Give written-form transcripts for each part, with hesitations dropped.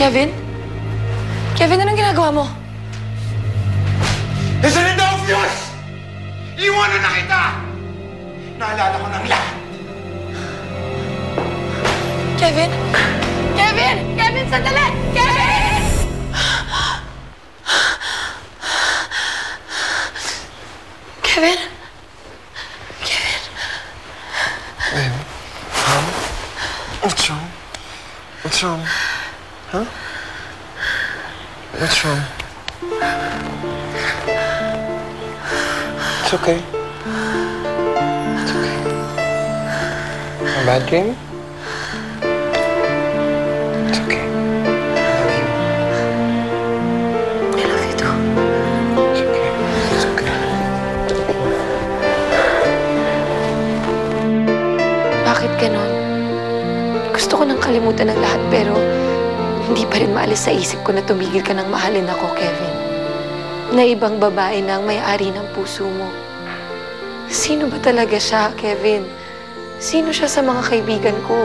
Kevin? Kevin, anong ginagawa mo? Isn't it obvious? Iwanan na kita! Naalala ko ng lahat. Kevin? Kevin! Kevin, sandali! Kevin! Kevin? Kevin? Babe, what's wrong? What's wrong? Huh? What's wrong? It's okay. It's okay. A bad dream? It's okay. I love you. I love you too. It's okay. It's okay. Bakit ganon? Gusto ko nang kalimutan ng lahat pero hindi pa rin maalis sa isip ko na tumigil ka nang mahalin ako, Kevin. Na ibang babae na ang may-ari ng puso mo. Sino ba talaga siya, Kevin? Sino siya sa mga kaibigan ko?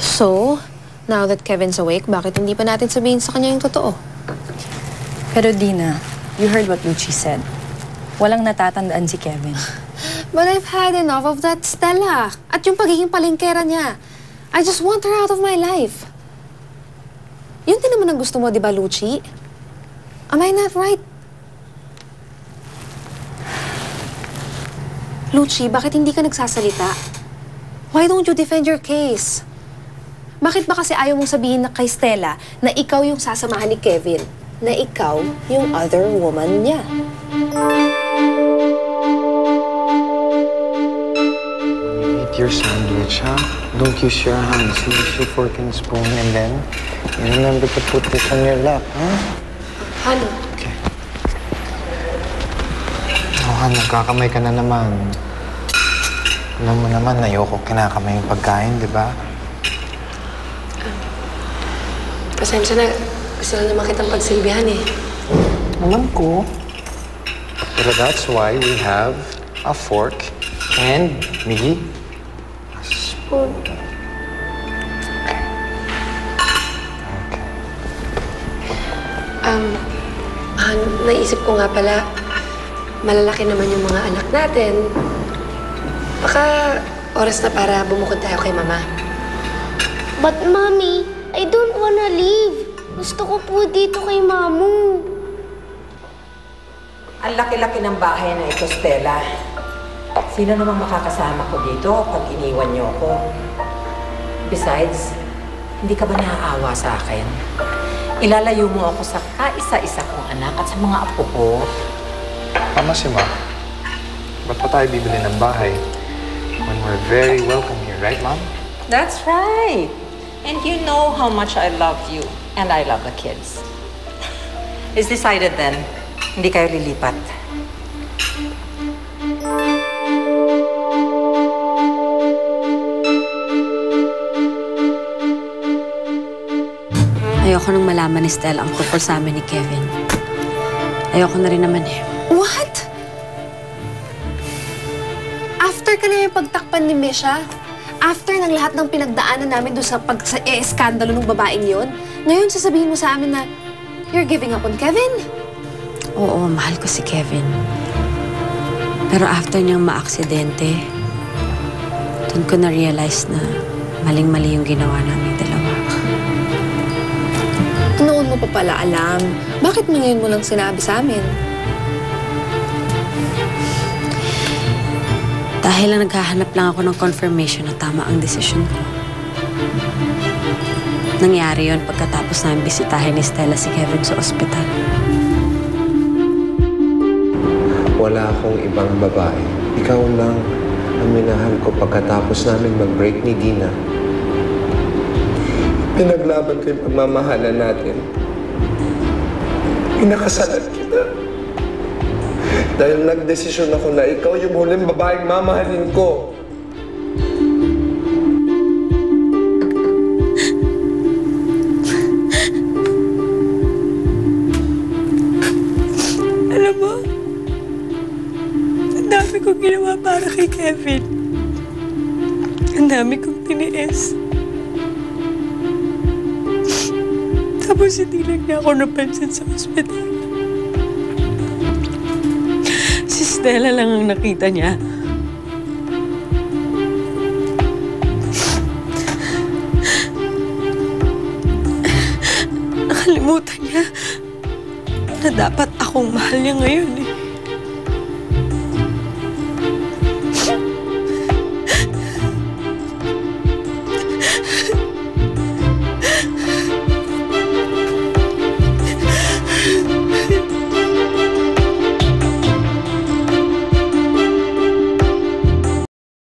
So, now that Kevin's awake, bakit hindi pa natin sabihin sa kanya yung totoo? Pero Dina, you heard what Lucci said. Walang natatandaan si Kevin. But I've had enough of that Stella. At yung pagiging palengkera niya. I just want her out of my life. Yun din naman ang gusto mo, di ba, Lucci? Am I not right? Lucci, bakit hindi ka nagsasalita? Why don't you defend your case? Bakit ba kasi ayaw mong sabihin na kay Stella na ikaw yung sasamahan ni Kevin? Na ikaw yung other woman niya? Eat your sandwich, huh? Don't use your hands. Use your fork and spoon, and then you remember to put this on your lap, huh? Honey. Okay. Oh, nagkakamay ka na naman. Alam mo naman, ayoko kinakamay yung pagkain, di ba? Pasensya na. Gusto lang naman kitang pagsilbihan eh. Alam ko. Pero that's why we have a fork and Miggy, a spoon. Naisip ko nga pala, malalaki naman yung mga anak natin. Baka oras na para bumukod tayo kay Mama. But, Mommy, I don't wanna leave. Gusto ko po dito kay Mamu. Ang laki-laki ng bahay na ito, Stella. Sino namang makakasama ko dito pag iniwan niyo ako? Besides, hindi ka ba naaawa sa akin? Ilalayo mo ako sa kaisa-isa kong anak at sa mga apo ko. Tama si Ma. Ba't pa tayo bibili ng bahay when we're very welcome here, right, Mom? That's right. And you know how much I love you and I love the kids. It's decided then, hindi kayo lilipat. Ayoko nang malaman ni Stella ang tungkol sa amin ni Kevin. Ayoko na rin naman eh. What? After ka na yung pagtakpan ni Misha? After ng lahat ng pinagdaanan namin doon sa pag-eskandalo ng babaeng yon, ngayon sasabihin mo sa amin na you're giving up on Kevin? Oo, mahal ko si Kevin. Pero after niyang maaksidente, doon ko na-realize na maling-mali yung ginawa namin dalawa. Noon mo pa pala alam. Bakit mo ngayon mo lang sinabi sa amin? Dahil lang naghahanap lang ako ng confirmation na tama ang desisyon ko. Nangyari yon pagkatapos namin bisitahin ni Stella si Kevin sa ospital. Wala akong ibang babae. Ikaw lang ang minahal ko pagkatapos namin mag-break ni Dina. Pinaglaban ko yung pagmamahalan natin. Pinakasalan kita. Dahil nagdesisyon ako na ikaw yung huling babaeng mamahalin ko. Alam mo, ang dami kong ginawa para kay Kevin. dami kong tiniis. Tapos hindi lang niya ako napansin sa ospital. Si Stella lang ang nakita niya. Nakalimutan niya na dapat akong mahal niya ngayon eh.